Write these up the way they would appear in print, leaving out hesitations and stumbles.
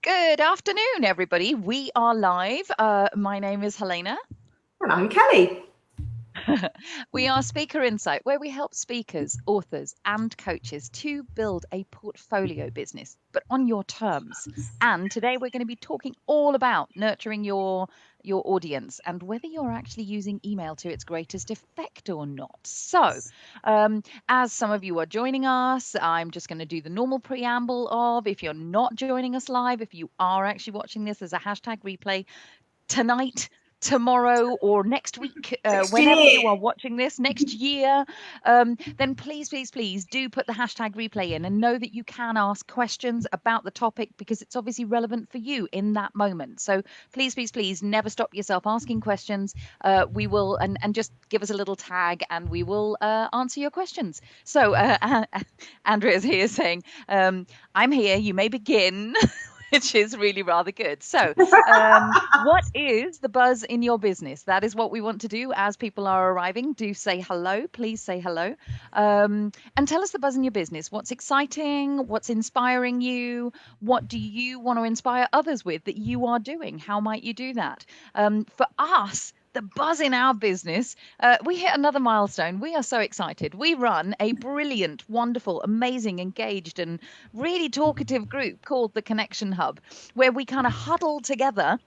Good afternoon, everybody. We are live. My name is Helena. And I'm Kelly. We are Speaker Insight, where we help speakers, authors, and coaches to build a portfolio business, but on your terms. And today we're going to be talking all about nurturing your audience and whether you're actually using email to its greatest effect or not. So, as some of you are joining us, I'm just going to do the normal preamble of if you're not joining us live, if you are actually watching this as a hashtag replay, tonight, tomorrow, or next week, Next whenever year. you are watching this, next year, then please, please, please do put the hashtag replay in and know that you can ask questions about the topic because it's obviously relevant for you in that moment. So please, please, please never stop yourself asking questions. We will, and just give us a little tag and we will answer your questions. So Andrea's here saying, I'm here, you may begin. Which is really rather good. So, what is the buzz in your business? That is what we want to do as people are arriving. Do say hello. Please say hello. And tell us the buzz in your business. What's exciting? What's inspiring you? What do you want to inspire others with that you are doing? How might you do that? For us, the buzz in our business, we hit another milestone. We are so excited. We run a brilliant, wonderful, amazing, engaged, and really talkative group called the Connection Hub, where we kind of huddle together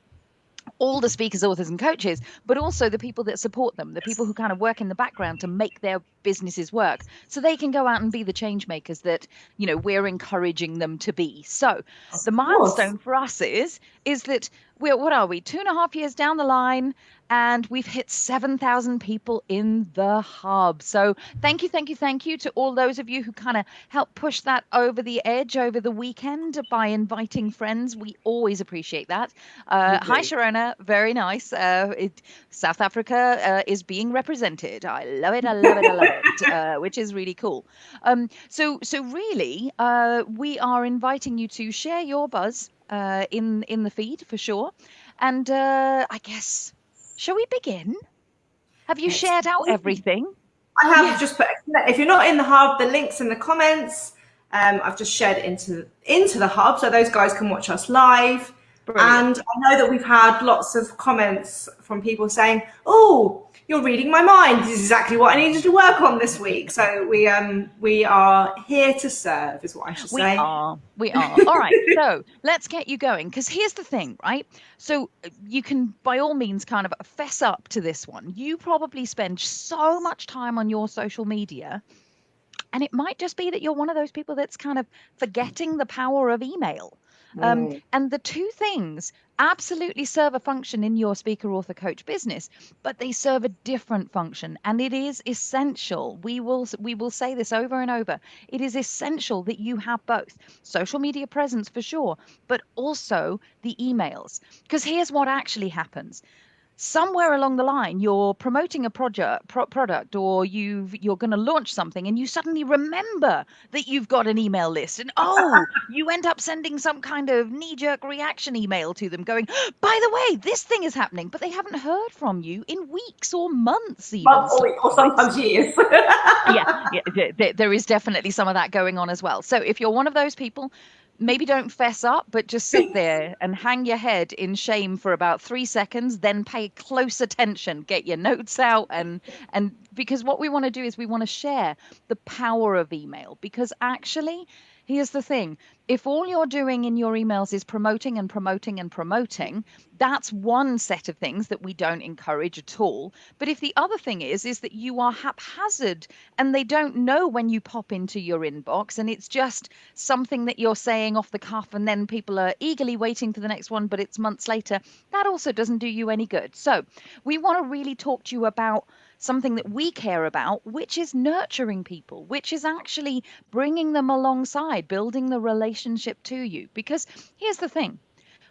all the speakers, authors, and coaches, but also the people that support them, the people who kind of work in the background to make their businesses work so they can go out and be the change makers that, we're encouraging them to be. So the Of course. milestone for us is that what are we, 2.5 years down the line, and we've hit 7,000 people in the hub. So thank you, thank you, thank you to all those of you who kind of helped push that over the edge over the weekend by inviting friends. We always appreciate that. We Hi, do. Sharona. Very nice. South Africa is being represented. I love it. I love it. I love it. Which is really cool. So really, we are inviting you to share your buzz in the feed for sure. And I guess, shall we begin? Have you Let's shared out begin. everything? I have Yeah, just put, if you're not in the hub, the links in the comments. I've just shared it into the hub so those guys can watch us live. brilliant. And I know that we've had lots of comments from people saying, "Oh, you're reading my mind. This is exactly what I needed to work on this week." So we are here to serve, is what I should We say. are. We are. All right. So let's get you going. Because here's the thing, right? So you can, by all means, kind of fess up to this one. You probably spend so much time on your social media, and it might just be that you're one of those people that's kind of forgetting the power of email. Mm. And the two things absolutely serve a function in your speaker, author, coach business, but they serve a different function, and it is essential. We will say this over and over. It is essential that you have both social media presence for sure, but also the emails. Because here's what actually happens: somewhere along the line you're promoting a product, or you're going to launch something, and you suddenly remember that you've got an email list, and you end up sending some kind of knee-jerk reaction email to them going, by the way, this thing is happening, but they haven't heard from you in weeks or months even Months or sometimes. sometimes years. Yeah, yeah, there is definitely some of that going on as well. So if you're one of those people, maybe don't fess up, but just sit there and hang your head in shame for about 3 seconds, then pay close attention, get your notes out, and because what we want to do is we want to share the power of email. Because actually, here's the thing: if all you're doing in your emails is promoting and promoting and promoting, that's one set of things that we don't encourage at all. But if the other thing is that you are haphazard and they don't know when you pop into your inbox, and it's just something that you're saying off the cuff, and then people are eagerly waiting for the next one, but it's months later, that also doesn't do you any good. So we want to really talk to you about something that we care about, which is nurturing people, which is actually bringing them alongside, building the relationship to you. Because here's the thing: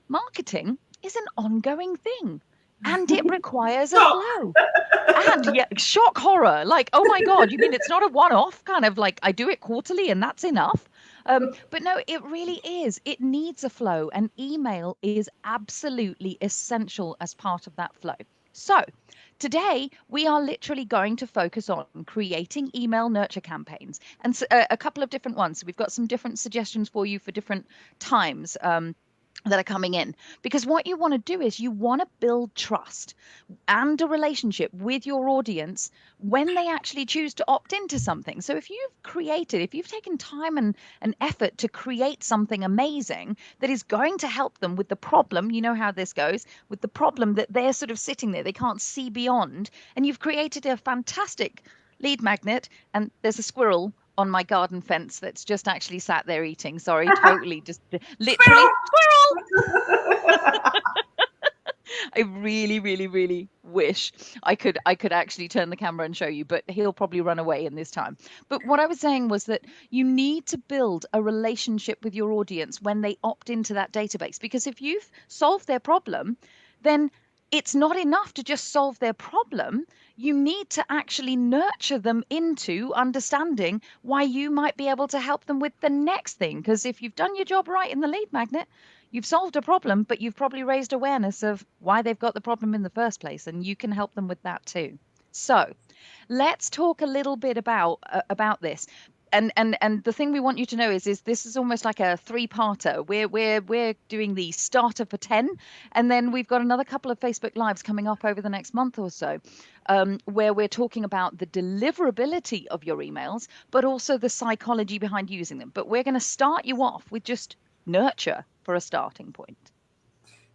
marketing is an ongoing thing, and it requires a Shock. flow. And yeah, shock horror. Like, oh my God, you mean it's not a one-off kind of like I do it quarterly and that's enough? But no, it really is. It needs a flow, and email is absolutely essential as part of that flow. So today we are literally going to focus on creating email nurture campaigns, and a couple of different ones. So we've got some different suggestions for you for different times. that are coming in. Because what you want to do is you want to build trust and a relationship with your audience when they actually choose to opt into something. So if you've taken time and effort to create something amazing that is going to help them with the problem, you know how this goes, with the problem that they're sort of sitting there, they can't see beyond, and you've created a fantastic lead magnet, and there's a squirrel on my garden fence that's just actually sat there eating. Sorry, totally, just literally squirrel. I really, really, really wish I could actually turn the camera and show you, but he'll probably run away in this time. But what I was saying was that you need to build a relationship with your audience when they opt into that database, because if you've solved their problem, then it's not enough to just solve their problem. You need to actually nurture them into understanding why you might be able to help them with the next thing. Because if you've done your job right in the lead magnet, you've solved a problem, but you've probably raised awareness of why they've got the problem in the first place, and you can help them with that too. So let's talk a little bit about this. And the thing we want you to know is this is almost like a three-parter. We're doing the starter for 10, and then we've got another couple of Facebook Lives coming up over the next month or so, where we're talking about the deliverability of your emails, but also the psychology behind using them. But we're going to start you off with just nurture for a starting point.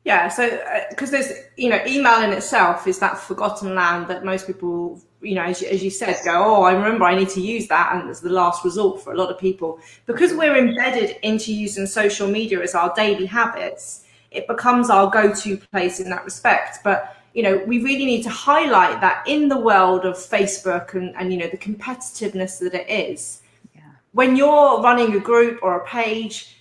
Yeah, so because there's, email in itself is that forgotten land that most people, as you said, go, oh, I remember I need to use that, and it's the last resort for a lot of people. Because we're embedded into using social media as our daily habits, it becomes our go-to place in that respect. But, we really need to highlight that in the world of Facebook and the competitiveness that it is. Yeah. When you're running a group or a page,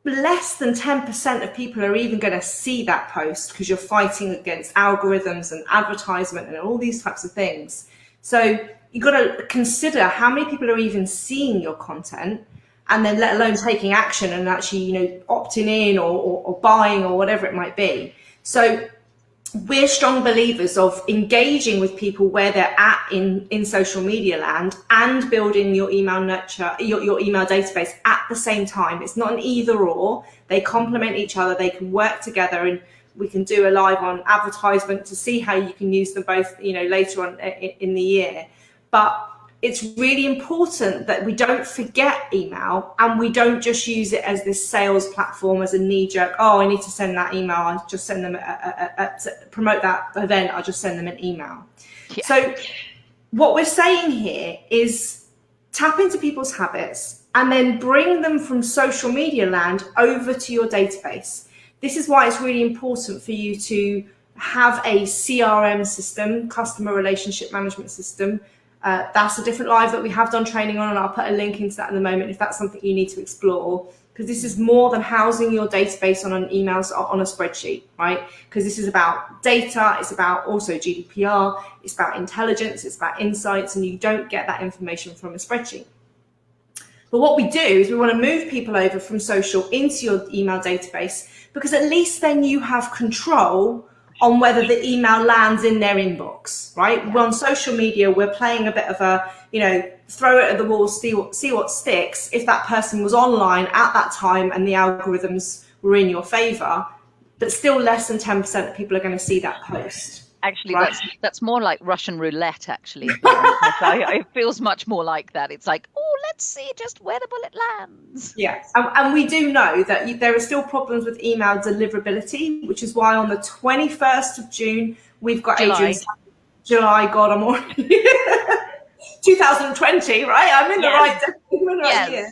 less than 10% of people are even going to see that post, because you're fighting against algorithms and advertisement and all these types of things. So you've got to consider how many people are even seeing your content, and then let alone taking action and actually, opting in or buying or whatever it might be. So we're strong believers of engaging with people where they're at in social media land, and building your email nurture, your email database at the same time. It's not an either or. They complement each other. They can work together, and we can do a live on advertisement to see how you can use them both, later on in the year. But it's really important that we don't forget email, and we don't just use it as this sales platform, as a knee-jerk, oh, I need to send that email, I'll just send them to promote that event, I'll just send them an email. Yeah. So what we're saying here is tap into people's habits and then bring them from social media land over to your database. This is why it's really important for you to have a CRM system, customer relationship management system. That's a different live that we have done training on, and I'll put a link into that in a moment if that's something you need to explore, because this is more than housing your database on an email, on a spreadsheet, right? Because this is about data, it's about also GDPR, it's about intelligence, it's about insights, and you don't get that information from a spreadsheet. But what we do is we want to move people over from social into your email database, because at least then you have control on whether the email lands in their inbox, right? Yeah. Well, on social media, we're playing a bit of a, throw it at the wall, see what sticks. If that person was online at that time and the algorithms were in your favor, but still less than 10% of people are going to see that post. Actually, right? that's more like Russian roulette, actually. It feels much more like that. It's like, oh, let's see just where the bullet lands. Yeah, and we do know that there are still problems with email deliverability, which is why on the 21st of June, we've got July, God, I'm already 2020, right? I'm in the right year.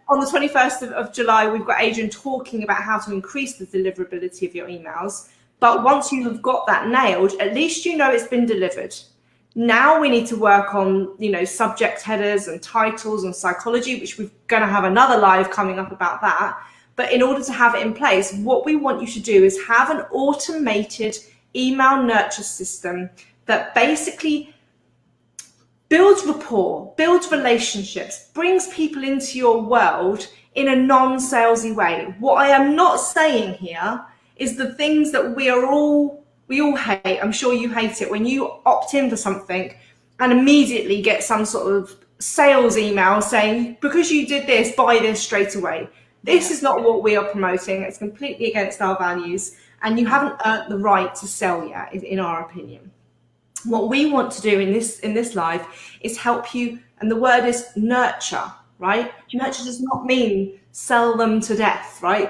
On the 21st of July, we've got Adrian talking about how to increase the deliverability of your emails. But once you have got that nailed, at least it's been delivered. Now we need to work on, subject headers and titles and psychology, which we're going to have another live coming up about that. But in order to have it in place, what we want you to do is have an automated email nurture system that basically builds rapport, builds relationships, brings people into your world in a non-salesy way. What I am not saying here is the things that we all hate. I'm sure you hate it when you opt in for something and immediately get some sort of sales email saying, because you did this, buy this straight away. This is not what we are promoting. It's completely against our values, and you haven't earned the right to sell yet, in our opinion. What we want to do in this live is help you, and the word is nurture, right? Nurture does not mean sell them to death, right?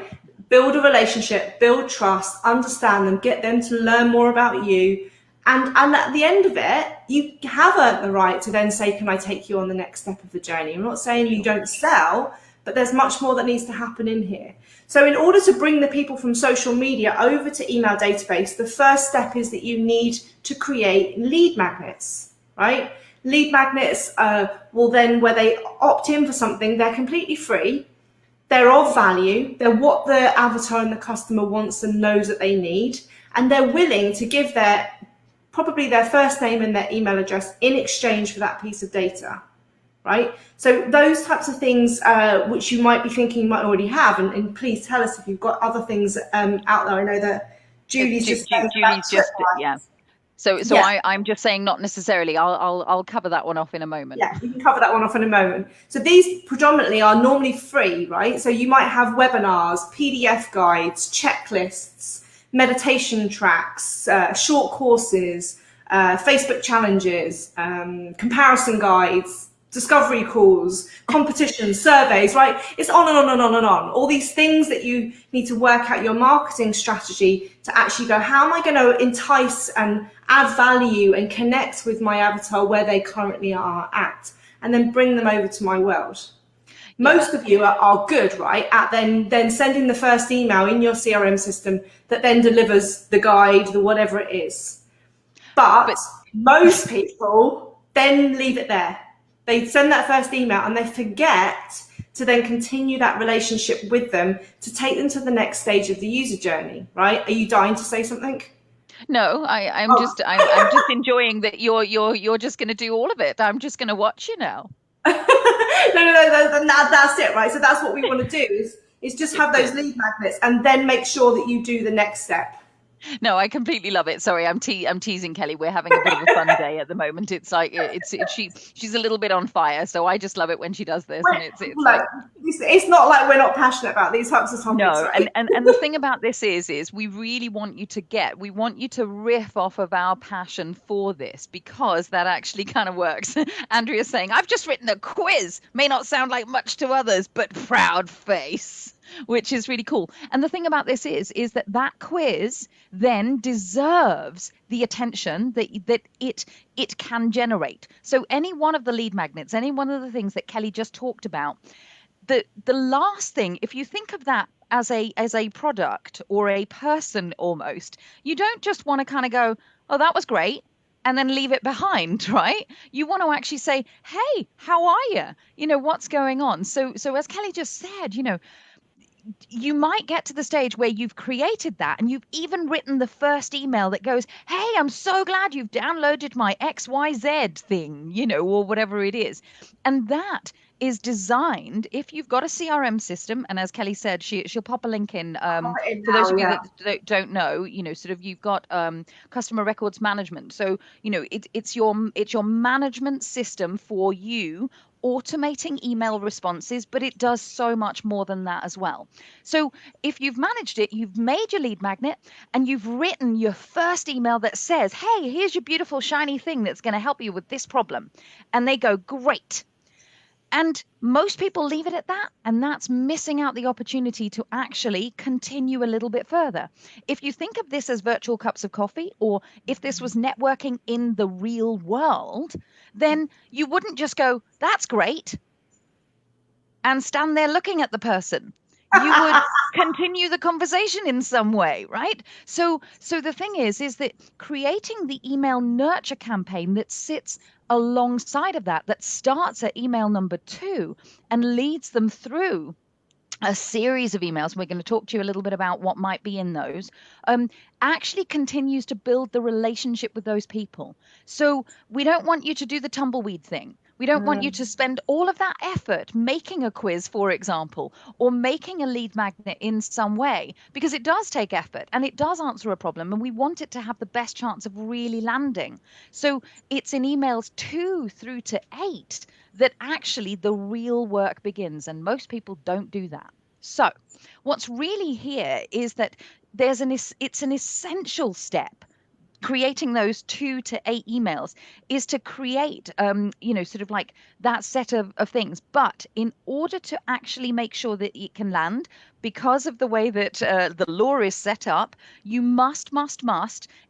Build a relationship, build trust, understand them, get them to learn more about you. And at the end of it, you have earned the right to then say, can I take you on the next step of the journey? I'm not saying you don't sell, but there's much more that needs to happen in here. So in order to bring the people from social media over to email database, the first step is that you need to create lead magnets, right? Lead magnets will then, where they opt in for something, they're completely free. They're of value. They're what the avatar and the customer wants and knows that they need. And they're willing to give probably their first name and their email address in exchange for that piece of data, right? So those types of things, which you might be thinking you might already have, and please tell us if you've got other things out there. I know that Julie's just yeah. So yeah. I'm just saying not necessarily. I'll cover that one off in a moment. Yeah, you can cover that one off in a moment. So these predominantly are normally free, right? So you might have webinars, PDF guides, checklists, meditation tracks, short courses, Facebook challenges, comparison guides, discovery calls, competitions, surveys, right? It's on and on and on and on. All these things that you need to work out your marketing strategy to actually go, how am I going to entice and add value and connect with my avatar where they currently are at, and then bring them over to my world. Most of you are good, right, at then sending the first email in your CRM system that then delivers the guide, the whatever it is. But most people then leave it there. They send that first email and they forget to then continue that relationship with them to take them to the next stage of the user journey, right? Are you dying to say something? No, I'm just enjoying that you're just going to do all of it. I'm just going to watch you now. No, that's it, right? So that's what we want to do is just have those lead magnets and then make sure that you do the next step. No, I completely love it. Sorry, I'm teasing Kelly. We're having a bit of a fun day at the moment. It's like she's a little bit on fire, so I just love it when she does this. And it's not like we're not passionate about these types of topics. No, right? and the thing about this is we really want you to riff off of our passion for this, because that actually kind of works. Andrea's saying, I've just written a quiz. May not sound like much to others, but proud face. Which is really cool. And the thing about this is that quiz then deserves the attention that it can generate. So any one of the lead magnets, any one of the things that Kelly just talked about, the last thing, if you think of that as a product or a person almost, you don't just want to kind of go, oh, that was great, and then leave it behind, right? You want to actually say, hey, how are you? You know, what's going on? So as Kelly just said, you know, you might get to the stage where you've created that and you've even written the first email that goes, hey, I'm so glad you've downloaded my XYZ thing, you know, or whatever it is. And that is designed, if you've got a CRM system, and as Kelly said, she'll pop a link in for those of you that don't know, you know, sort of you've got customer records management. So, you know, it's your management system for you automating email responses, but it does so much more than that as well. So if you've managed it, you've made your lead magnet and you've written your first email that says, hey, here's your beautiful shiny thing that's going to help you with this problem. And they go, great. And most people leave it at that, and that's missing out the opportunity to actually continue a little bit further. If you think of this as virtual cups of coffee, or if this was networking in the real world, then you wouldn't just go, that's great, and stand there looking at the person. You would continue the conversation in some way, right? So the thing is that creating the email nurture campaign that sits alongside of that starts at email number 2 and leads them through a series of emails. We're going to talk to you a little bit about what might be in those, actually continues to build the relationship with those people. So we don't want you to do the tumbleweed thing. We don't want you to spend all of that effort making a quiz, for example, or making a lead magnet in some way, because it does take effort and it does answer a problem, and we want it to have the best chance of really landing. So it's in emails 2 through to 8 that actually the real work begins, and most people don't do that. So what's really here is that it's an essential step. Creating those 2 to 8 emails is to create sort of like that set of things, but in order to actually make sure that it can land, because of the way that the law is set up, you must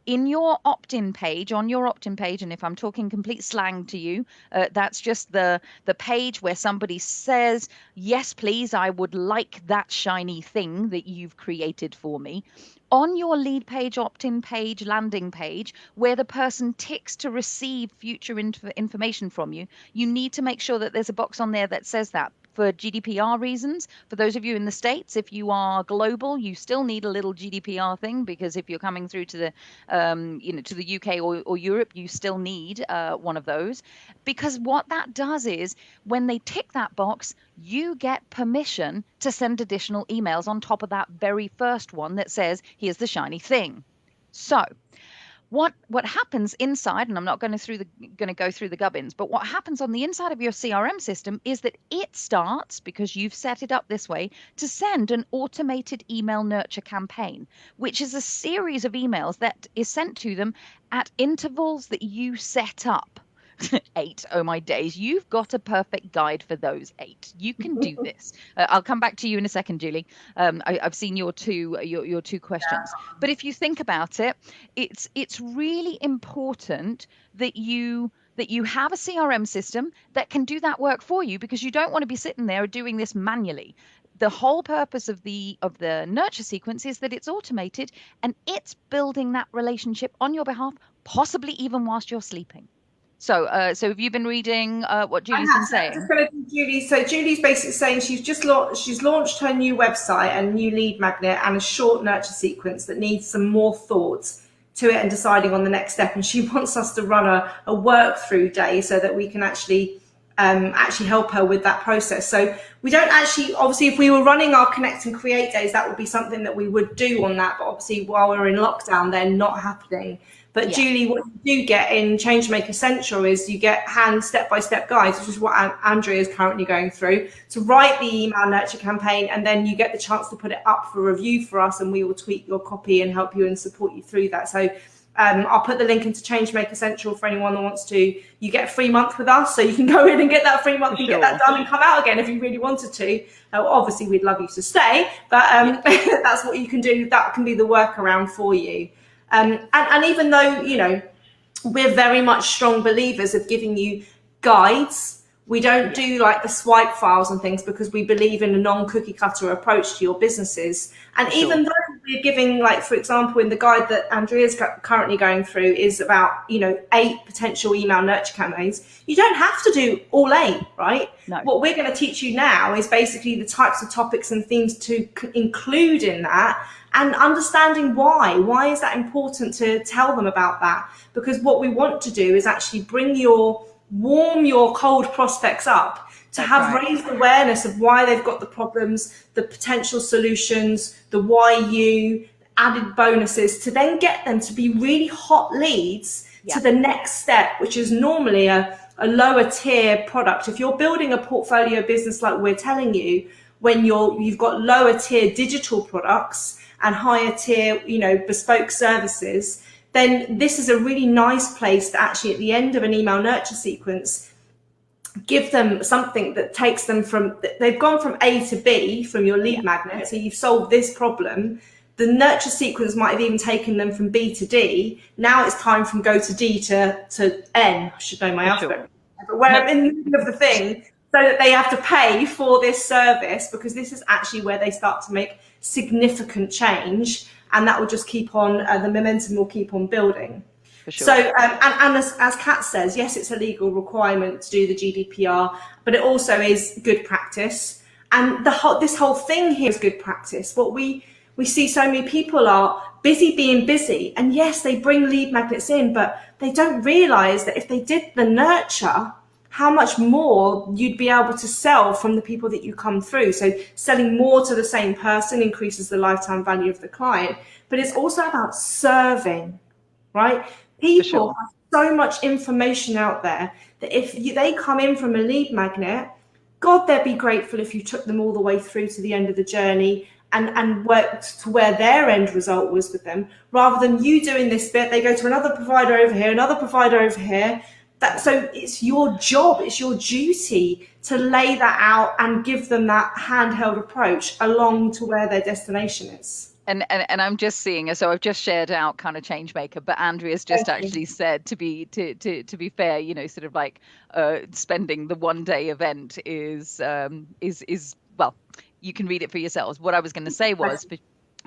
in your opt-in page, on your opt-in page, and if I'm talking complete slang to you, that's just the page where somebody says, yes please, I would like that shiny thing that you've created for me. On your lead page, opt-in page, landing page, where the person ticks to receive future information from you, you need to make sure that there's a box on there that says that. For GDPR reasons, for those of you in the States, if you are global, you still need a little GDPR thing, because if you're coming through to the, to the UK or Europe, you still need one of those. Because what that does is, when they tick that box, you get permission to send additional emails on top of that very first one that says, here's the shiny thing. So what happens inside, and I'm not going to go through the gubbins, but what happens on the inside of your CRM system is that it starts, because you've set it up this way, to send an automated email nurture campaign, which is a series of emails that is sent to them at intervals that you set up. 8, oh my days, you've got a perfect guide for those 8. You can do this. I'll come back to you in a second, Julie. I've seen your two questions, but if you think about it, it's really important that you have a CRM system that can do that work for you, because you don't want to be sitting there doing this manually. The whole purpose of the nurture sequence is that it's automated, and it's building that relationship on your behalf, possibly even whilst you're sleeping. So have you been reading what Julie's been saying? I'm just going to do Julie. So Julie's basically saying she's launched her new website and new lead magnet and a short nurture sequence that needs some more thoughts to it and deciding on the next step. And she wants us to run a work through day so that we can actually help her with that process. So we don't actually, obviously, if we were running our Connect and Create days, that would be something that we would do on that. But obviously, while we're in lockdown, they're not happening. But yeah. Julie, what you do get in Changemaker Central is you get hand step-by-step guides, which is what Andrea is currently going through, to write the email nurture campaign, and then you get the chance to put it up for review for us, and we will tweak your copy and help you and support you through that. So I'll put the link into Changemaker Central for anyone that wants to. You get a free month with us, so you can go in and get that free month and get that done and come out again if you really wanted to. Obviously, we'd love you to stay, but that's what you can do. That can be the workaround for you. And even though, we're very much strong believers of giving you guides, we don't do like the swipe files and things, because we believe in a non-cookie cutter approach to your businesses. And even though we're giving, like, for example, in the guide that Andrea's currently going through is about, 8 potential email nurture campaigns, you don't have to do all 8, right? No. What we're going to teach you now is basically the types of topics and themes to include in that, and understanding why is that important to tell them about that. Because what we want to do is actually warm your cold prospects up to have raised awareness of why they've got the problems, the potential solutions, the why you, added bonuses, to then get them to be really hot leads to the next step, which is normally a lower tier product. If you're building a portfolio business like we're telling you, when you've got lower tier digital products and higher tier, bespoke services, then this is a really nice place to actually, at the end of an email nurture sequence, give them something that takes them they've gone from A to B from your lead magnet. So you've solved this problem. The nurture sequence might have even taken them from B to D. Now it's time from go to D to N. I should know my alphabet. But where I'm in the middle of the thing, so that they have to pay for this service, because this is actually where they start to make significant change, and that will just keep on, the momentum will keep on building. For sure. So, and as Kat says, yes, it's a legal requirement to do the GDPR, but it also is good practice. And this whole thing here is good practice. What we see so many people are busy being busy, and yes, they bring lead magnets in, but they don't realize that if they did the nurture, how much more you'd be able to sell from the people that you come through. So selling more to the same person increases the lifetime value of the client, but it's also about serving, right? People have so much information out there that if they come in from a lead magnet, God, they'd be grateful if you took them all the way through to the end of the journey and worked to where their end result was with them, rather than you doing this bit, they go to another provider over here, another provider over here. So it's your job, it's your duty to lay that out and give them that handheld approach along to where their destination is. And I'm just seeing, so I've just shared out kind of Changemaker, but Andrea's just actually said to be fair, you know, sort of like spending the 1-day event is well, you can read it for yourselves. What I was going to say was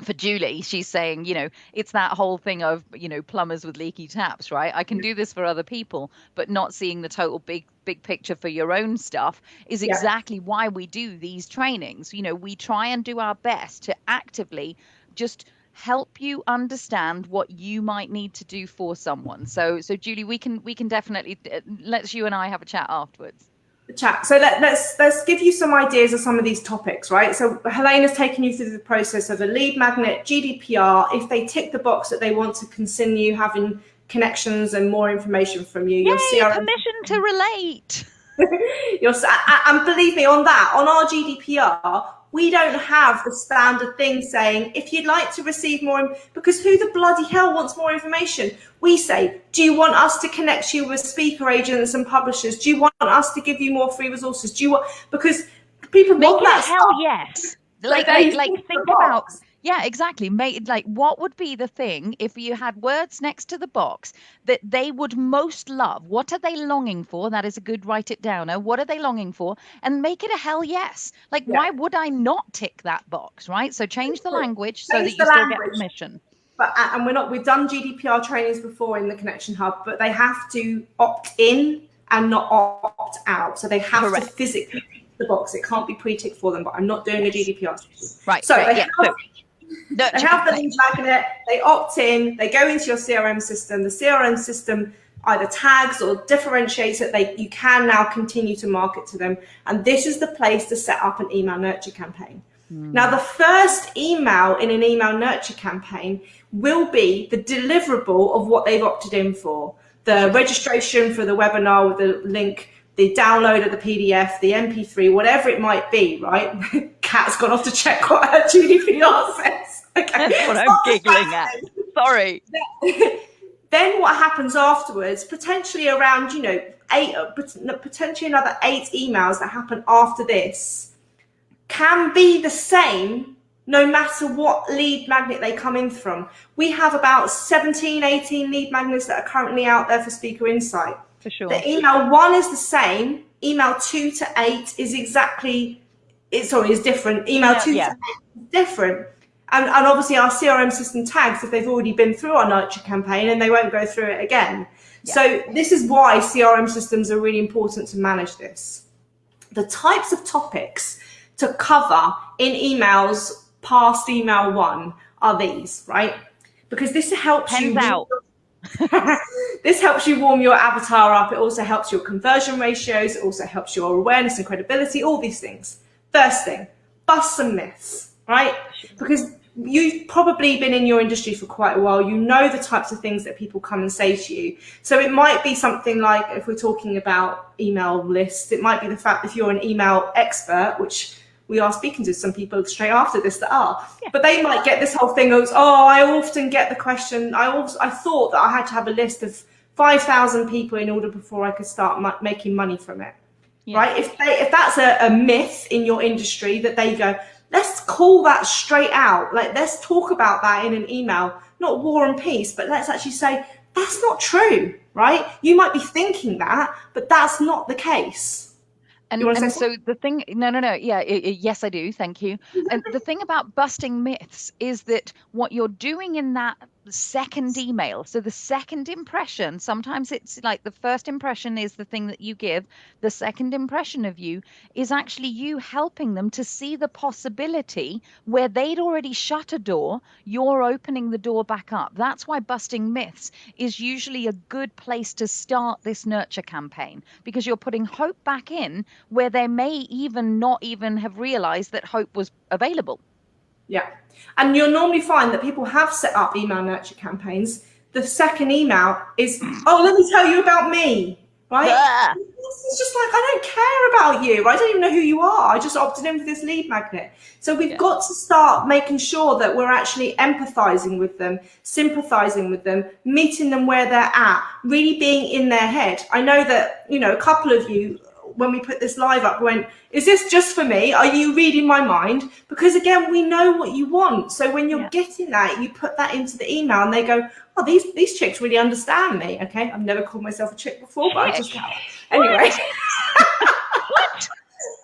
for Julie, she's saying, you know, it's that whole thing of, you know, plumbers with leaky taps, right? I can do this for other people, but not seeing the total big picture for your own stuff is exactly why we do these trainings. You know, we try and do our best to actively just help you understand what you might need to do for someone. So Julie, we can definitely, let's you and I have a chat afterwards. Chat. So let's give you some ideas of some of these topics, right? So Helena's taken you through the process of a lead magnet, GDPR. If they tick the box that they want to continue having connections and more information from you, your CRM permission to relate. And believe me, on our GDPR, we don't have the standard thing saying, if you'd like to receive more, because who the bloody hell wants more information? We say, do you want us to connect you with speaker agents and publishers? Do you want us to give you more free resources? Do you want, because people make want that hell stuff. Yes. Like think about, yeah, exactly. Like, what would be the thing if you had words next to the box that they would most love? What are they longing for? That is a good write it downer. What are they longing for? And make it a hell yes. Like, why would I not tick that box, right? So change the language so that you still get permission. But and we've done GDPR trainings before in the Connection Hub, but they have to opt in and not opt out. So they have to physically tick the box. It can't be pre-ticked for them, but I'm not doing a GDPR session. Right. So they have the lead magnet, they opt in, they go into your CRM system. The CRM system either tags or differentiates it. You can now continue to market to them. And this is the place to set up an email nurture campaign. Now, the first email in an email nurture campaign will be the deliverable of what they've opted in for. The registration for the webinar with the link, the download of the PDF, the MP3, whatever it might be, right? Kat's gone off to check what her GDPR says. Okay. That's what I'm giggling at. Sorry. Then what happens afterwards, potentially around, potentially another 8 emails that happen after this, can be the same no matter what lead magnet they come in from. We have about 17, 18 lead magnets that are currently out there for Speaker Insight. For sure. The email 1 is the same. Email 2 to 8 is different. Email 2 to 8 is different. And obviously our CRM system tags if they've already been through our nurture campaign and they won't go through it again. Yeah. So this is why CRM systems are really important to manage this. The types of topics to cover in emails past email 1 are these, right? Because this helps you out. This helps you warm your avatar up. It also helps your conversion ratios. It also helps your awareness and credibility, all these things. First thing, bust some myths, right? Because you've probably been in your industry for quite a while. You know the types of things that people come and say to you. So it might be something like, if we're talking about email lists, it might be the fact if you're an email expert, which we are speaking to some people straight after this that are, but they might get this whole thing of, I often get the question, I thought that I had to have a list of 5,000 people in order before I could start making money from it, right? If that's a myth in your industry that they go, let's call that straight out. Like, let's talk about that in an email, not war and peace, but let's actually say, that's not true, right? You might be thinking that, but that's not the case. And so the thing, yes, I do. Thank you. And the thing about busting myths is that what you're doing in that second email, so the second impression, sometimes it's like the first impression is the thing that you give. The second impression of you is actually you helping them to see the possibility where they'd already shut a door, you're opening the door back up. That's why busting myths is usually a good place to start this nurture campaign, because you're putting hope back in where they may even not even have realized that hope was available. Yeah. And you'll normally find that people have set up email nurture campaigns. The second email is, let me tell you about me, right? person's just like, I don't care about you. I don't even know who you are. I just opted in for this lead magnet. So we've got to start making sure that we're actually empathizing with them, sympathizing with them, meeting them where they're at, really being in their head. I know that, you know, a couple of you, when we put this live up, went, is this just for me? Are you reading my mind? Because again, we know what you want. So when you're getting that, you put that into the email and they go, oh, these chicks really understand me. Okay, I've never called myself a chick before, but I just have. Anyway. What?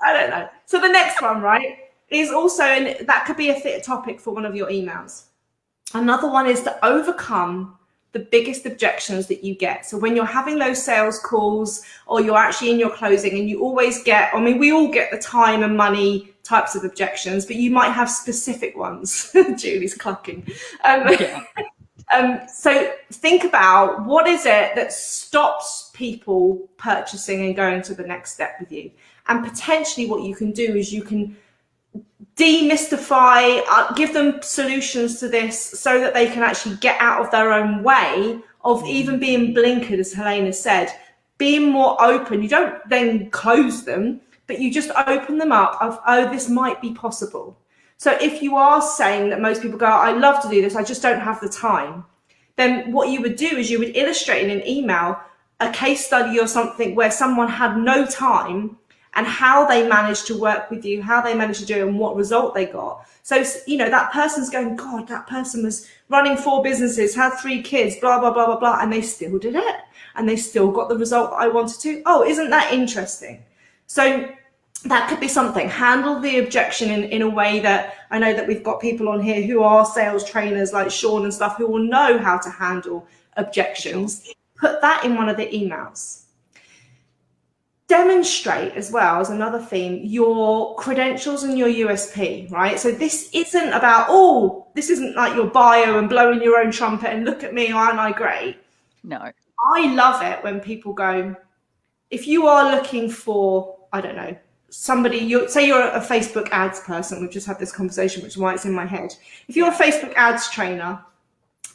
I don't know. So the next one, right, is also, and that could be a fit topic for one of your emails. Another one is to overcome the biggest objections that you get. So when you're having those sales calls or you're actually in your closing, and you always get, I mean, we all get the time and money types of objections, but you might have specific ones. Julie's clucking. So think about, what is it that stops people purchasing and going to the next step with you? And potentially what you can do is you can demystify, give them solutions to this so that they can actually get out of their own way of even being blinkered, as Helena said, being more open. You don't then close them, but you just open them up of, oh, this might be possible. So if you are saying that most people go, I love to do this, I just don't have the time, then what you would do is you would illustrate in an email a case study or something where someone had no time and how they managed to work with you, how they managed to do it, and what result they got. So, you know, that person's going, God, that person was running 4 businesses, had 3 kids, blah, blah, blah, blah, blah, and they still did it. And they still got the result that I wanted to. Oh, isn't that interesting? So that could be something. Handle the objection in a way that, I know that we've got people on here who are sales trainers like Sean and stuff who will know how to handle objections. Put that in one of the emails. Demonstrate as well as another theme, your credentials and your USP, right? So this isn't about, oh, this isn't like your bio and blowing your own trumpet and look at me, aren't I great? No. I love it when people go, if you are looking for, I don't know, somebody, say you're a Facebook ads person, we've just had this conversation, which is why it's in my head. If you're a Facebook ads trainer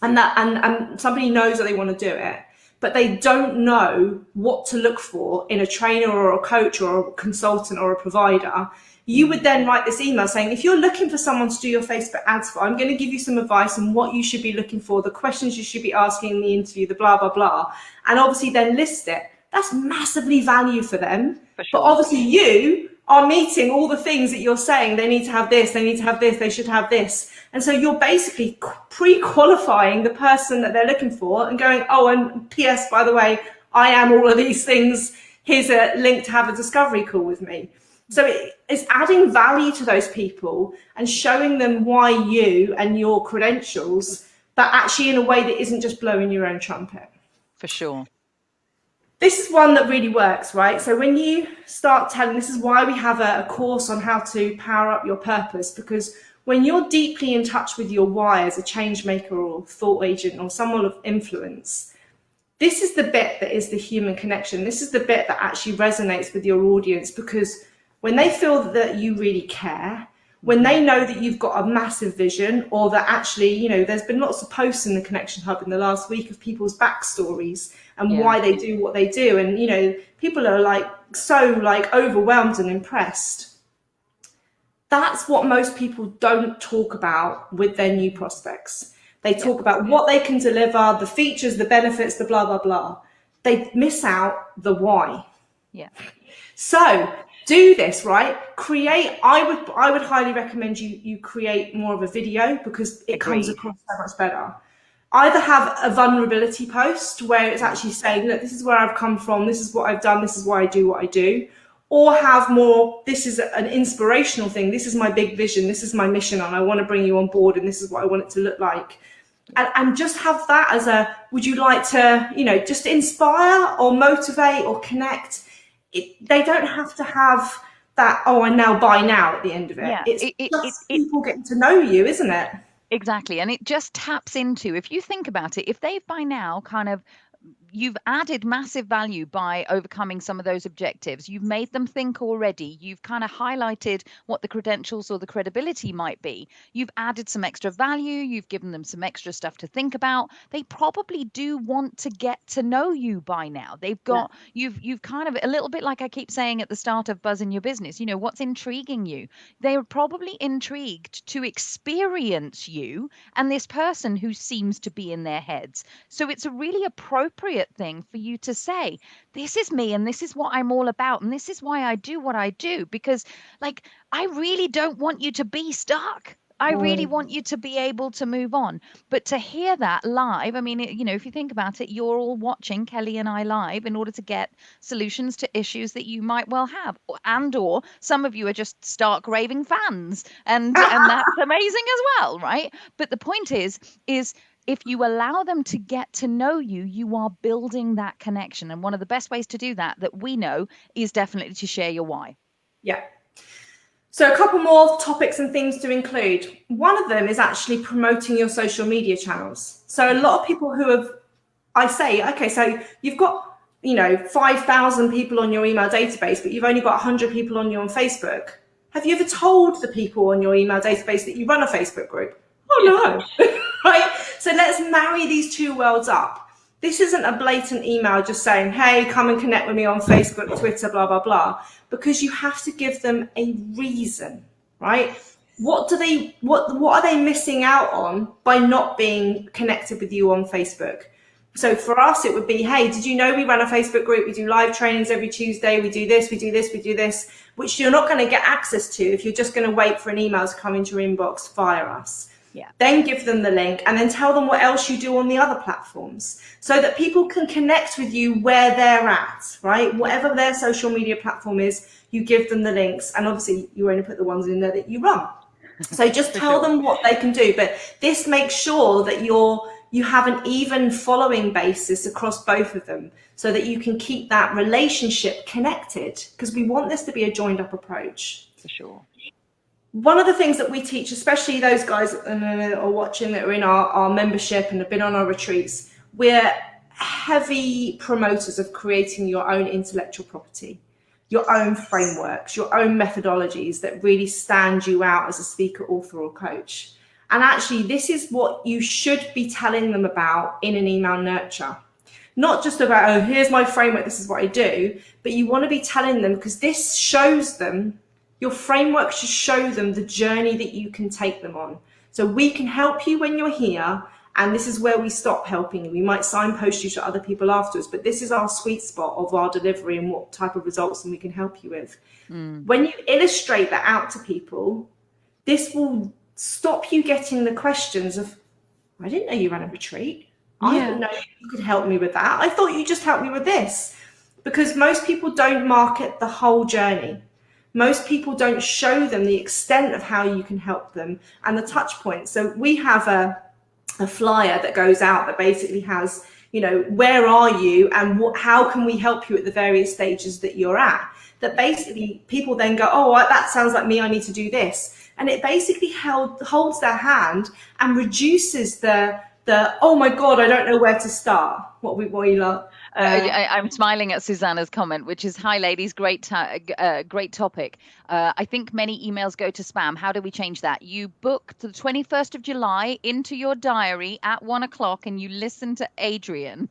and somebody knows that they want to do it, but they don't know what to look for in a trainer or a coach or a consultant or a provider, you would then write this email saying, if you're looking for someone to do your Facebook ads for, I'm going to give you some advice on what you should be looking for, the questions you should be asking in the interview, the blah, blah, blah. And obviously then list it. That's massively value for them. For sure. But obviously you are meeting all the things that you're saying. They need to have this, they need to have this, they should have this. And so you're basically pre-qualifying the person that they're looking for and going, oh, and PS, by the way, I am all of these things. Here's a link to have a discovery call with me. So it's adding value to those people and showing them why you and your credentials, but actually in a way that isn't just blowing your own trumpet. For sure. This is one that really works, right? So when you start telling, this is why we have a course on how to power up your purpose, because when you're deeply in touch with your why as a change maker or thought agent or someone of influence, this is the bit that is the human connection. This is the bit that actually resonates with your audience, because when they feel that you really care, when they know that you've got a massive vision, or that actually, you know, there's been lots of posts in the Connection Hub in the last week of people's backstories and why they do what they do. And, you know, people are like so like overwhelmed and impressed. That's what most people don't talk about with their new prospects. They talk about what they can deliver, the features, the benefits, the blah, blah, blah. They miss out the why. Yeah. So do this, right? Create, I would highly recommend you create more of a video, because it comes across so much better. Either have a vulnerability post where it's actually saying, look, this is where I've come from, this is what I've done, this is why I do what I do. Or have more, this is an inspirational thing, this is my big vision, this is my mission, and I want to bring you on board, and this is what I want it to look like. And just have that as a, would you like to, you know, just inspire or motivate or connect. They don't have to have that, oh, I now buy now at the end of it. Yeah, it's people getting to know you, isn't it? Exactly. And it just taps into, if you think about it, if they've by now kind of, you've added massive value by overcoming some of those objectives. You've made them think already. You've kind of highlighted what the credentials or the credibility might be. You've added some extra value. You've given them some extra stuff to think about. They probably do want to get to know you by now. They've got you've kind of a little bit like I keep saying at the start of Buzz in Your Business, you know, what's intriguing you. They're probably intrigued to experience you and this person who seems to be in their heads. So it's a really appropriate thing for you to say, this is me and this is what I'm all about and this is why I do what I do, because like I really don't want you to be stuck. I really want you to be able to move on. But to hear that live, I mean, you know, if you think about it, you're all watching Kelly and I live in order to get solutions to issues that you might well have, and or some of you are just stark raving fans, and that's amazing as well, right? But the point is if you allow them to get to know you, you are building that connection. And one of the best ways to do that we know is definitely to share your why. Yeah. So a couple more topics and things to include. One of them is actually promoting your social media channels. So a lot of people who have, I say, okay, so you've got, you know, 5,000 people on your email database, but you've only got 100 people on you on Facebook. Have you ever told the people on your email database that you run a Facebook group? Oh no, right? So let's marry these two worlds up. This isn't a blatant email just saying, hey, come and connect with me on Facebook, Twitter, blah, blah, blah, because you have to give them a reason, right? What are they missing out on by not being connected with you on Facebook? So for us, it would be, hey, did you know we run a Facebook group? We do live trainings every Tuesday. We do this, we do this, we do this, which you're not going to get access to if you're just going to wait for an email to come into your inbox via us. Yeah. Then give them the link and then tell them what else you do on the other platforms so that people can connect with you where they're at, right? Whatever their social media platform is, you give them the links, and obviously you only put the ones in there that you run. So just tell them what they can do. But this makes sure that you have an even following basis across both of them so that you can keep that relationship connected, because we want this to be a joined up approach. For sure. One of the things that we teach, especially those guys that are watching that are in our membership and have been on our retreats, we're heavy promoters of creating your own intellectual property, your own frameworks, your own methodologies that really stand you out as a speaker, author, or coach. And actually, this is what you should be telling them about in an email nurture. Not just about, oh, here's my framework, this is what I do, but you want to be telling them, because this shows them, your framework should show them the journey that you can take them on. So we can help you when you're here, and this is where we stop helping you. We might signpost you to other people afterwards, but this is our sweet spot of our delivery and what type of results we can help you with. When you illustrate that out to people, this will stop you getting the questions of, I didn't know you ran a retreat. I didn't know you could help me with that. I thought you just helped me with this. Because most people don't market the whole journey. Most people don't show them the extent of how you can help them and the touch points. So we have a flyer that goes out that basically has, you know, where are you and how can we help you at the various stages that you're at? That basically people then go, oh, that sounds like me, I need to do this. And it basically holds their hand and reduces the oh my God, I don't know where to start. What we love. I'm smiling at Susanna's comment, which is, hi ladies, great topic. I think many emails go to spam. How do we change that? You book the 21st of July into your diary at 1:00 and you listen to Adrian.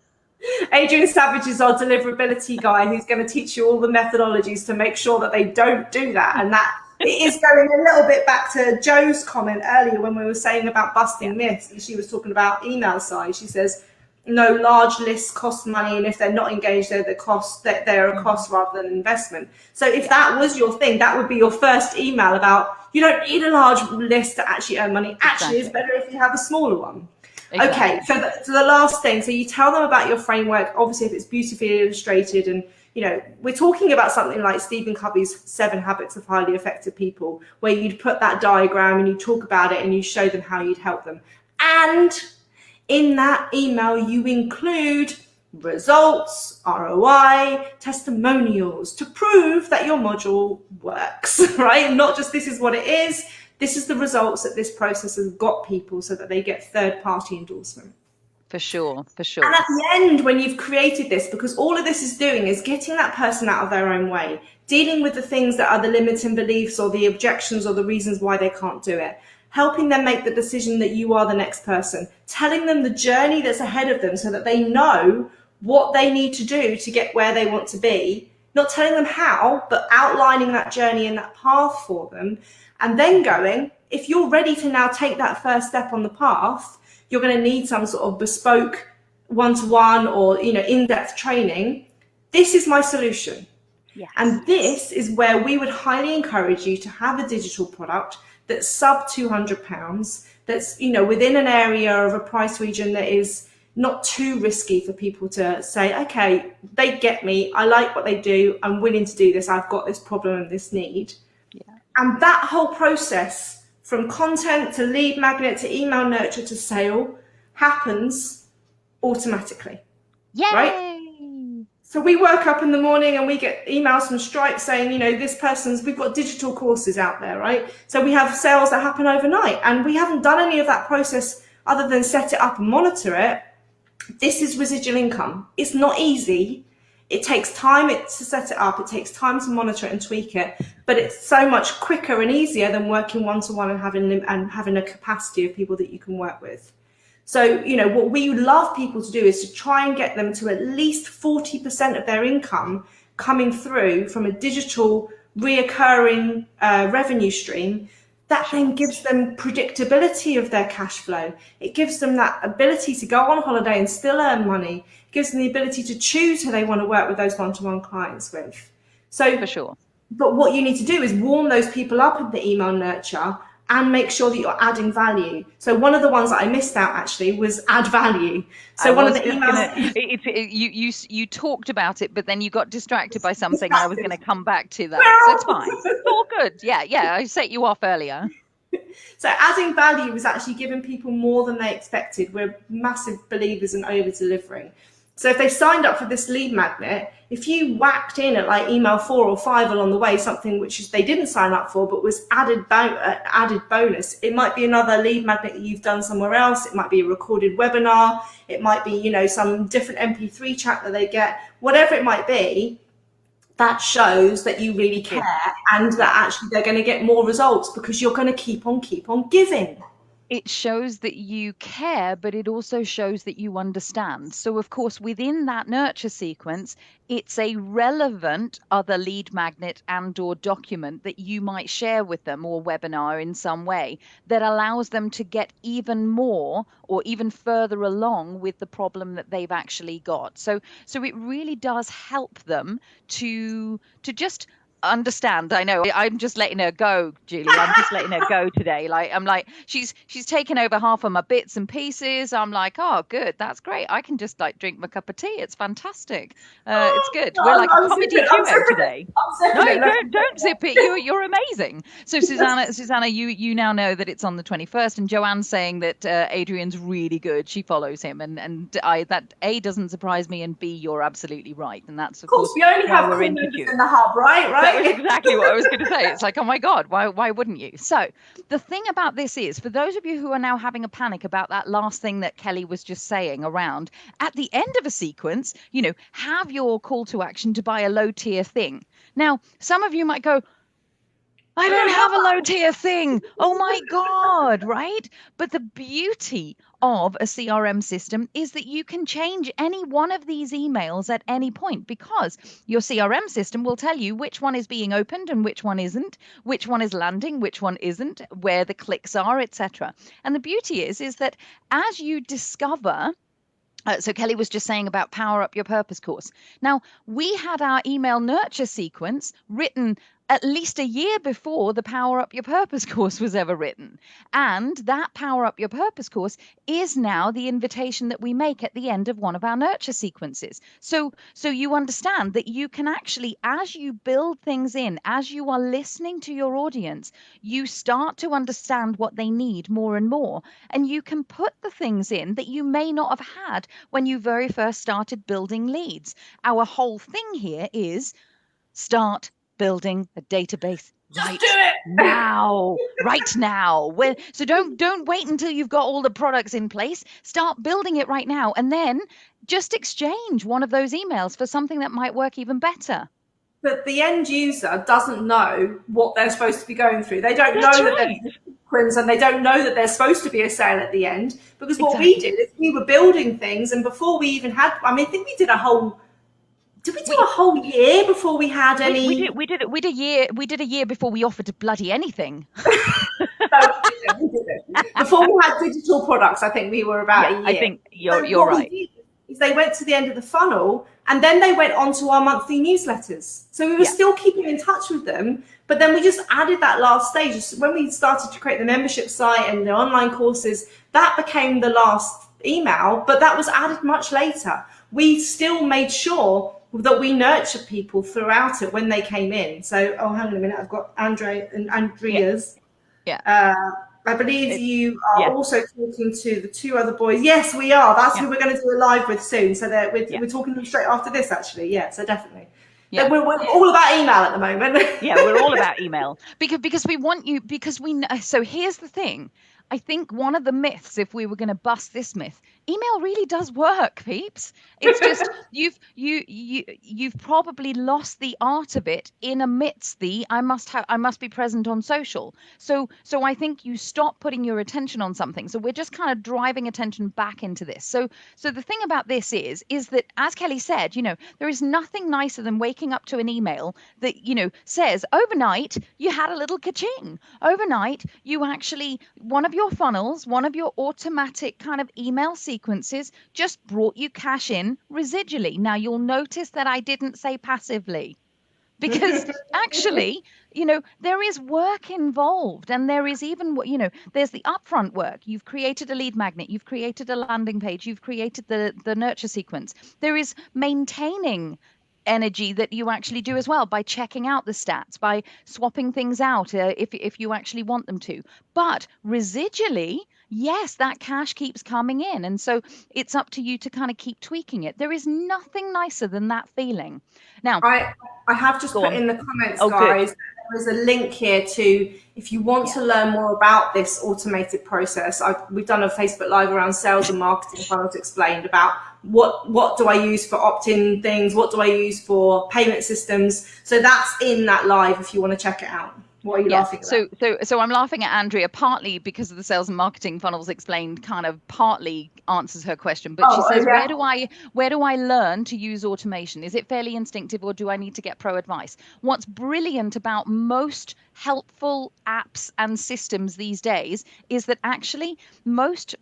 Adrian Savage is our deliverability guy who's going to teach you all the methodologies to make sure that they don't do that. And that it is going a little bit back to Joe's comment earlier when we were saying about busting myths, and she was talking about email size. She says, no, large lists cost money, and if they're not engaged, they're a cost rather than an investment. So if that was your thing, that would be your first email about, you don't need a large list to actually earn money. Actually, it's better if you have a smaller one. Exactly. Okay, so the last thing, so you tell them about your framework, obviously if it's beautifully illustrated, and you know, we're talking about something like Stephen Covey's 7 Habits of Highly Effective People, where you'd put that diagram and you talk about it and you show them how you'd help them. And in that email, you include results, ROI, testimonials to prove that your module works, right? Not just this is what it is, this is the results that this process has got people so that they get third-party endorsement. For sure, for And sure. at the end, when you've created this, because all of this is doing is getting that person out of their own way, dealing with the things that are the limiting beliefs or the objections or the reasons why they can't do it, helping them make the decision that you are the next person, telling them the journey that's ahead of them so that they know what they need to do to get where they want to be, not telling them how, but outlining that journey and that path for them, and then going, if you're ready to now take that first step on the path, you're going to need some sort of bespoke one-to-one or in-depth training. This is my solution. Yes. And this is where we would highly encourage you to have a digital product that's sub £200, that's within an area of a price region that is not too risky for people to say, okay, they get me, I like what they do, I'm willing to do this, I've got this problem and this need. Yeah. And that whole process from content to lead magnet to email nurture to sale happens automatically. Yay! Right? So we work up in the morning and we get emails from Stripe saying, we've got digital courses out there, right? So we have sales that happen overnight and we haven't done any of that process other than set it up and monitor it. This is residual income. It's not easy. It takes time to set it up. It takes time to monitor it and tweak it, but it's so much quicker and easier than working one-to-one and having a capacity of people that you can work with. So, what we love people to do is to try and get them to at least 40% of their income coming through from a digital reoccurring revenue stream. That then gives them predictability of their cash flow. It gives them that ability to go on holiday and still earn money. It gives them the ability to choose who they want to work with those one-to-one clients with. So, for sure. But what you need to do is warm those people up in the email nurture and make sure that you're adding value. So one of the ones that I missed out actually was add value. So one of the emails you talked about it, but then you got distracted by something. I was going to come back to that. So it's fine. It's all good. Yeah. I set you off earlier. So adding value was actually giving people more than they expected. We're massive believers in over delivering. So if they signed up for this lead magnet, if you whacked in at like email 4 or 5 along the way, something which they didn't sign up for, but was added bonus, it might be another lead magnet that you've done somewhere else. It might be a recorded webinar. It might be, some different MP3 track that they get, whatever it might be. That shows that you really care and that actually they're going to get more results because you're going to keep on giving. It shows that you care, but it also shows that you understand. So, of course, within that nurture sequence, it's a relevant other lead magnet and or document that you might share with them or webinar in some way that allows them to get even more or even further along with the problem that they've actually got. So it really does help them to just understand. I know I'm just letting her go, Julie. I'm just letting her go today. I'm like she's taken over half of my bits and pieces. I'm like, oh good, that's great. I can just drink my cup of tea. It's fantastic. It's good. We're like a comedy duo today. No, don't zip it. You're amazing. So Susanna, you now know that it's on the 21st, and Joanne's saying that Adrian's really good. She follows him, and that A doesn't surprise me, and B, you're absolutely right, and that's of course we only have we're in the hub, right? That was exactly what I was going to say. It's like, oh my God, why wouldn't you? So the thing about this is, for those of you who are now having a panic about that last thing that Kelly was just saying around, at the end of a sequence, have your call to action to buy a low tier thing. Now, some of you might go, I don't have a low tier thing. Oh my God, right? But the beauty of a CRM system is that you can change any one of these emails at any point, because your CRM system will tell you which one is being opened and which one isn't, which one is landing, which one isn't, where the clicks are, etc. And the beauty is that as you discover, so Kelly was just saying about Power Up Your Purpose course. Now, we had our email nurture sequence written at least a year before the Power Up Your Purpose course was ever written. And that Power Up Your Purpose course is now the invitation that we make at the end of one of our nurture sequences. So you understand that you can actually, as you build things in, as you are listening to your audience, you start to understand what they need more and more. And you can put the things in that you may not have had when you very first started building leads. Our whole thing here is start building a database Just do Right it. now, right now. So don't wait until you've got all the products in place. Start building it right now, and then just exchange one of those emails for something that might work even better. But the end user doesn't know what they're supposed to be going through. They don't That's know that there's right. sequence, and they don't know that there's supposed to be a sale at the end. Because what we Exactly. did is we were building things, and before we even had, I mean, I think we did a whole. Did we do a We whole year before we had we any? did we did a year before we offered bloody anything. No, we didn't. Before we had digital products, I think we were about Yeah, a I year. think So you're what we right. did is they went to the end of the funnel, and then they went on to our monthly newsletters. So we were Yeah. still keeping in touch with them, but then we just added that last stage. When we started to create the membership site and the online courses, that became the last email, but that was added much later. We still made sure that we nurtured people throughout it when they came in. So, oh, hang on a minute, I've got Andre and Yeah. Andrea's. Yeah. I believe It, you are yeah. also talking to the two other boys. Yes, we are. That's Yeah. who we're going to do a live with soon. So that Yeah. we're talking to them straight after this, actually. Yeah, so definitely. Yeah. We're all about email at the moment. Yeah, we're all about email because we want you because we know. So here's the thing. I think one of the myths, if we were going to bust this myth, email really does work, peeps. It's just you've probably lost the art of it in amidst the I must be present on social. So I think you stop putting your attention on something. So we're just kind of driving attention back into this. So the thing about this is that, as Kelly said, there is nothing nicer than waking up to an email that says overnight you had a little ka-ching. Overnight you actually, one of your funnels, one of your automatic kind of email sequences just brought you cash in residually. Now you'll notice that I didn't say passively, because actually, there is work involved, and there is even, there's the upfront work. You've created a lead magnet, you've created a landing page, you've created the nurture sequence. There is maintaining energy that you actually do as well, by checking out the stats, by swapping things out if you actually want them to. But residually, yes, that cash keeps coming in, and so it's up to you to kind of keep tweaking it. There is nothing nicer than that feeling. Now, I I have just go put on. in the comments, Oh, good. guys. There is a link here to, if you want Yeah. to learn more about this automated process. We've done a Facebook Live around sales and marketing funnels, explained about what do I use for opt-in things, what do I use for payment systems. So that's in that live if you want to check it out. What are you Yeah. laughing about? So I'm laughing at Andrea partly because of the sales and marketing funnels explained kind of partly answers her question, but she Oh, says, yeah. where do I learn to use automation? Is it fairly instinctive, or do I need to get pro advice? What's brilliant about most helpful apps and systems these days is that actually most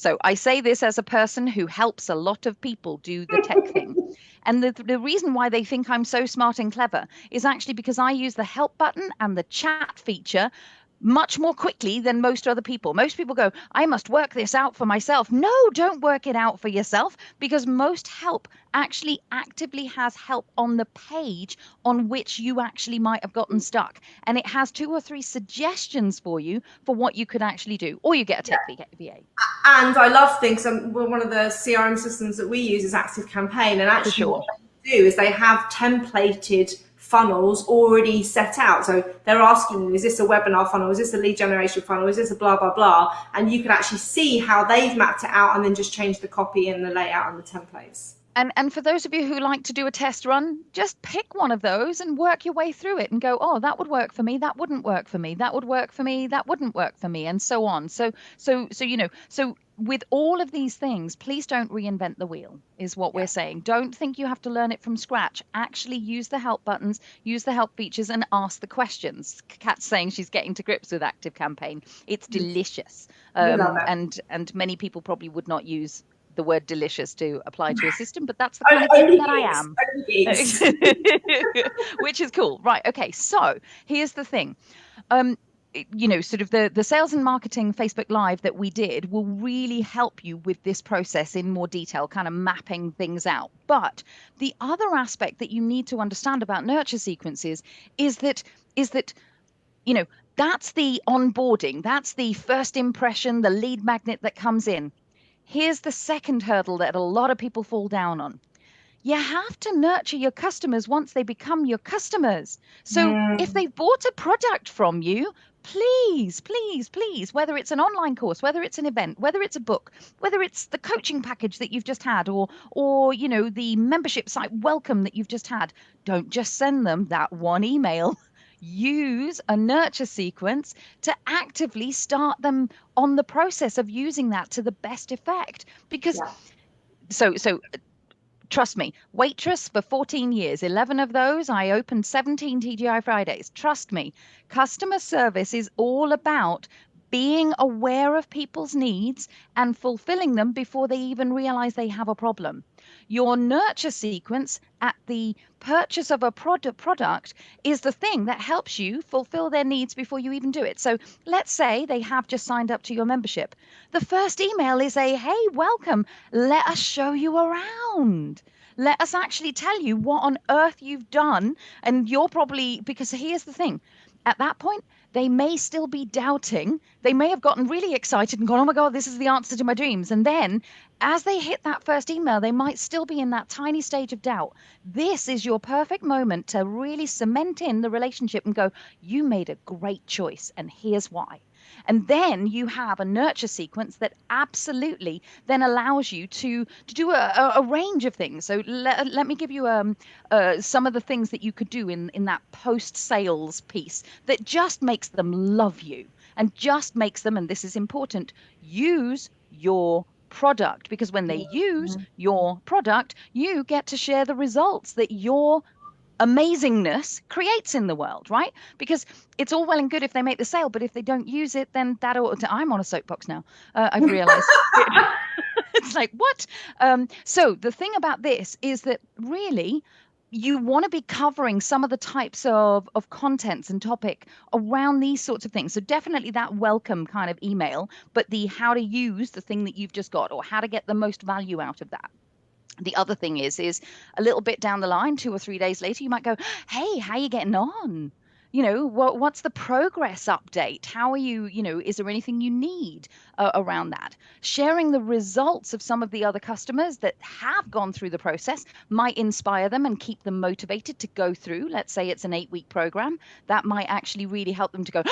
So I say this as a person who helps a lot of people do the tech thing. And the reason why they think I'm so smart and clever is actually because I use the help button and the chat feature much more quickly than most other people. Most people go, I must work this out for myself. No, don't work it out for yourself, because most help actually actively has help on the page on which you actually might have gotten stuck. And it has 2 or 3 suggestions for you for what you could actually do, or you get a tech VA. And I love things. One of the CRM systems that we use is Active Campaign, and For actually what sure. they do is they have templated funnels already set out. So they're asking you, is this a webinar funnel? Is this a lead generation funnel? Is this a blah, blah, blah? And you can actually see how they've mapped it out, and then just change the copy and the layout and the templates. And for those of you who like to do a test run, just pick one of those and work your way through it and go, oh, that would work for me, that wouldn't work for me, that would work for me, that wouldn't work for me, and so on. So with all of these things, please don't reinvent the wheel, is what we're Yeah. saying. Don't think you have to learn it from scratch. Actually use the help buttons, use the help features, and ask the questions. Kat's saying she's getting to grips with Active Campaign. It's delicious. We love it. And many people probably would not use the word delicious to apply to a system, but that's the kind of geek Only that I geeks. am. Only geeks. Which is cool. Right. Okay. So here's the thing. Sort of the sales and marketing Facebook Live that we did will really help you with this process in more detail, kind of mapping things out. But the other aspect that you need to understand about nurture sequences is that that's the onboarding, that's the first impression, the lead magnet that comes in. Here's the second hurdle that a lot of people fall down on. You have to nurture your customers once they become your customers. So if they've bought a product from you, please, please, please, whether it's an online course, whether it's an event, whether it's a book, whether it's the coaching package that you've just had, or the membership site welcome that you've just had, don't just send them that one email. Use a nurture sequence to actively start them on the process of using that to the best effect. Because Yeah. so trust me, waitress for 14 years, 11 of those, I opened 17 TGI Fridays. Trust me, customer service is all about being aware of people's needs and fulfilling them before they even realize they have a problem. Your nurture sequence at the purchase of a product is the thing that helps you fulfill their needs before you even do it. So let's say they have just signed up to your membership. The first email is a, hey, welcome. Let us show you around. Let us actually tell you what on earth you've done. And you're probably, because here's the thing, at that point, they may still be doubting. They may have gotten really excited and gone, oh my God, this is the answer to my dreams. And then as they hit that first email, they might still be in that tiny stage of doubt. This is your perfect moment to really cement in the relationship and go, you made a great choice. And here's why. And then you have a nurture sequence that absolutely then allows you to do a range of things. So let me give you some of the things that you could do in that post-sales piece that just makes them love you and just makes them, and this is important, use your product, because when they use your product, you get to share the results that your amazingness creates in the world, right? Because it's all well and good if they make the sale, but if they don't use it, then that ought to, I'm on a soapbox now. I've realized it's like, what? So the thing about this is that really you want to be covering some of the types of contents and topic around these sorts of things. So definitely that welcome kind of email, but the how to use the thing that you've just got or how to get the most value out of that. The other thing is a little bit down the line, 2 or 3 days later, you might go, hey, how are you getting on? What's the progress update? How are you, is there anything you need around that? Sharing the results of some of the other customers that have gone through the process might inspire them and keep them motivated to go through. Let's say it's an 8-week program. That might actually really help them to go,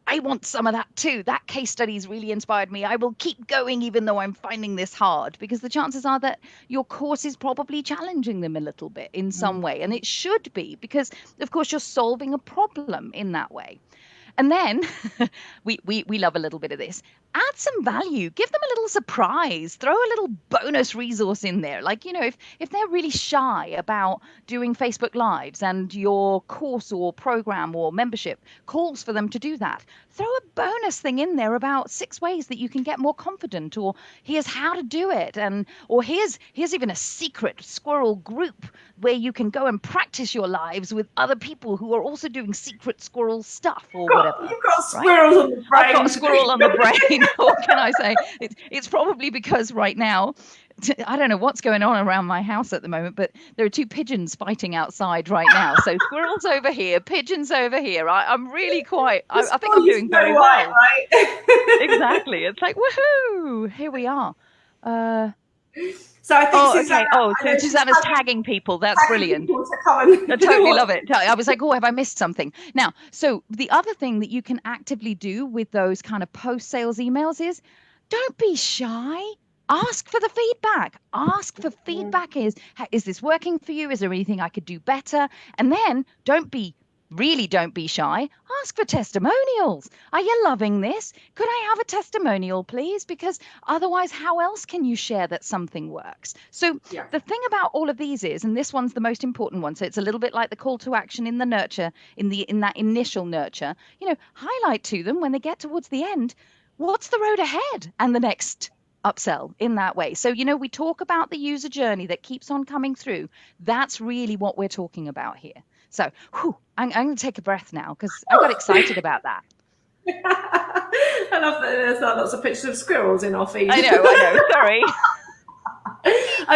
I want some of that too. That case study's really inspired me. I will keep going even though I'm finding this hard, because the chances are that your course is probably challenging them a little bit in some way. And it should be, because of course you're solving a problem in that way. And then we love a little bit of this. Add some value, give them a little surprise, throw a little bonus resource in there. Like, if they're really shy about doing Facebook Lives and your course or program or membership calls for them to do that, throw a bonus thing in there about 6 ways that you can get more confident, or here's how to do it. Or here's even a secret squirrel group where you can go and practice your lives with other people who are also doing secret squirrel stuff or whatever. You've got squirrels on the brain. I've got a squirrel on the brain. What can I say? It's probably because right now, I don't know what's going on around my house at the moment, but there are 2 pigeons fighting outside right now. So squirrels over here, pigeons over here. I'm really quite, I think I'm doing very well. Right? Exactly. It's like, woohoo, here we are. So I think Susanna, so Susanna's tagging people. That's brilliant. I totally love it. I was like, oh, have I missed something? Now, so the other thing that you can actively do with those kind of post-sales emails is don't be shy. Ask for the feedback. Ask for feedback. Is this working for you? Is there anything I could do better? And then don't be shy. Ask for testimonials. Are you loving this? Could I have a testimonial, please? Because otherwise, how else can you share that something works? So the thing about all of these is, and this one's the most important one, so it's a little bit like the call to action in the nurture, in that initial nurture, highlight to them when they get towards the end, what's the road ahead and the next upsell in that way. So, we talk about the user journey that keeps on coming through. That's really what we're talking about here. So I'm going to take a breath now because I got excited about that. I love that there's lots of pictures of squirrels in our feed. I know. Sorry.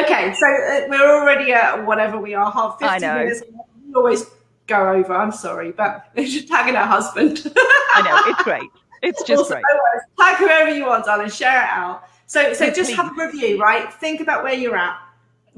Okay, so we're already at whatever we are, half 50 minutes. We always go over. I'm sorry, but you're tagging her husband. I know, it's great. It's just also, great. Tag whoever you want, darling. Share it out. So just have a review, right? Think about where you're at.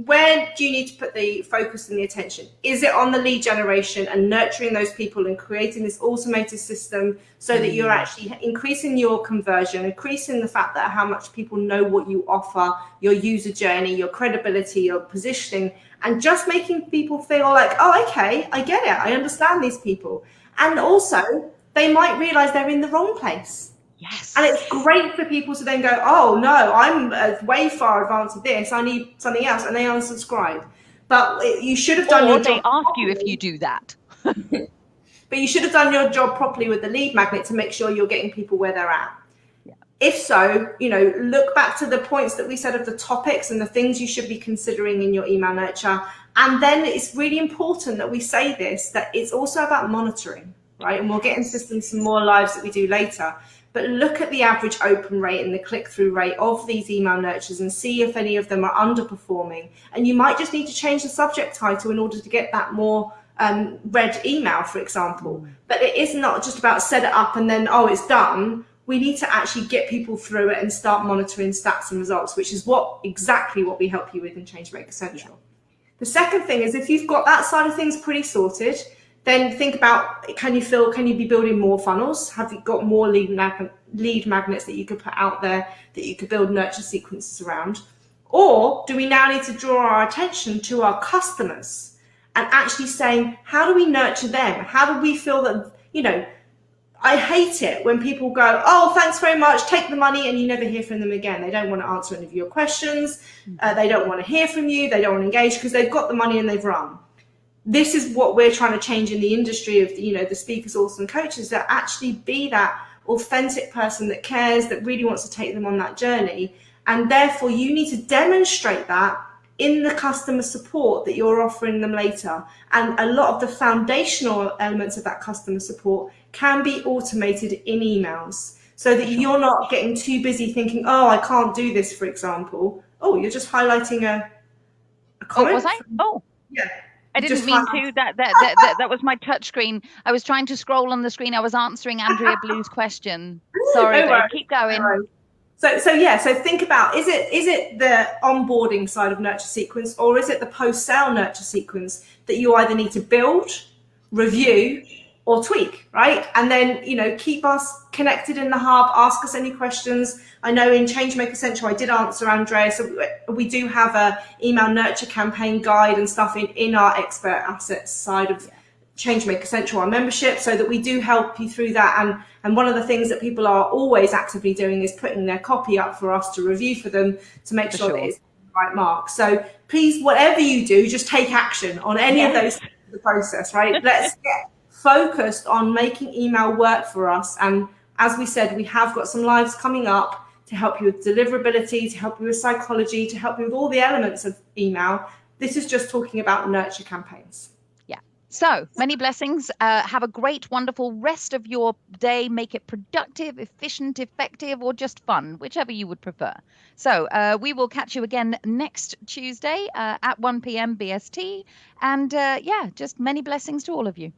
where do you need to put the focus and the attention? Is it on the lead generation and nurturing those people and creating this automated system so that you're actually increasing your conversion, increasing the fact that how much people know what you offer, your user journey, your credibility, your positioning, and just making people feel like, oh, okay, I get it, I understand these people. And also, they might realize they're in the wrong place. Yes. And it's great for people to then go, oh no, I'm way far advanced with this, I need something else, and they unsubscribe. But you should have done your job. Or they ask you if you do that. But you should have done your job properly with the lead magnet to make sure you're getting people where they're at. Yeah. If so, look back to the points that we said of the topics and the things you should be considering in your email nurture. And then it's really important that we say this, that it's also about monitoring, right? And we'll get into some more lives that we do later. But look at the average open rate and the click-through rate of these email nurtures and see if any of them are underperforming. And you might just need to change the subject title in order to get that more read email, for example. But it is not just about set it up and then, oh, it's done. We need to actually get people through it and start monitoring stats and results, which is exactly what we help you with in Changemaker Central. Yeah. The second thing is, if you've got that side of things pretty sorted, then think about, can you be building more funnels? Have you got more lead magnets that you could put out there that you could build nurture sequences around? Or do we now need to draw our attention to our customers and actually saying, how do we nurture them? How do we feel that, I hate it when people go, oh, thanks very much, take the money, and you never hear from them again. They don't want to answer any of your questions. They don't want to hear from you. They don't want to engage because they've got the money and they've run. This is what we're trying to change in the industry of, the speakers, authors, and coaches, that actually be that authentic person that cares, that really wants to take them on that journey. And therefore, you need to demonstrate that in the customer support that you're offering them later. And a lot of the foundational elements of that customer support can be automated in emails so that you're not getting too busy thinking, oh, I can't do this, for example. Oh, you're just highlighting a comment. Oh, was I? Oh. Yeah. I didn't mean to. That was my touch screen. I was trying to scroll on the screen. I was answering Andrea Blue's question. Sorry, babe. Keep going. So think about, is it the onboarding side of nurture sequence, or is it the post-sale nurture sequence that you either need to build, review, or tweak, right? And then, keep us connected in the hub, ask us any questions. I know in Changemaker Central, I did answer Andrea. So we do have a email nurture campaign guide and stuff in our expert assets side of Changemaker Central, our membership, so that we do help you through that. And one of the things that people are always actively doing is putting their copy up for us to review for them to make sure that it's the right mark. So please, whatever you do, just take action on any of those things in the process, right? Let's get focused on making email work for us. And as we said, we have got some lives coming up to help you with deliverability, to help you with psychology, to help you with all the elements of email. This is just talking about nurture campaigns. Yeah. So many blessings. Have a great, wonderful rest of your day. Make it productive, efficient, effective, or just fun, whichever you would prefer. So we will catch you again next Tuesday at 1 p.m. BST. And just many blessings to all of you.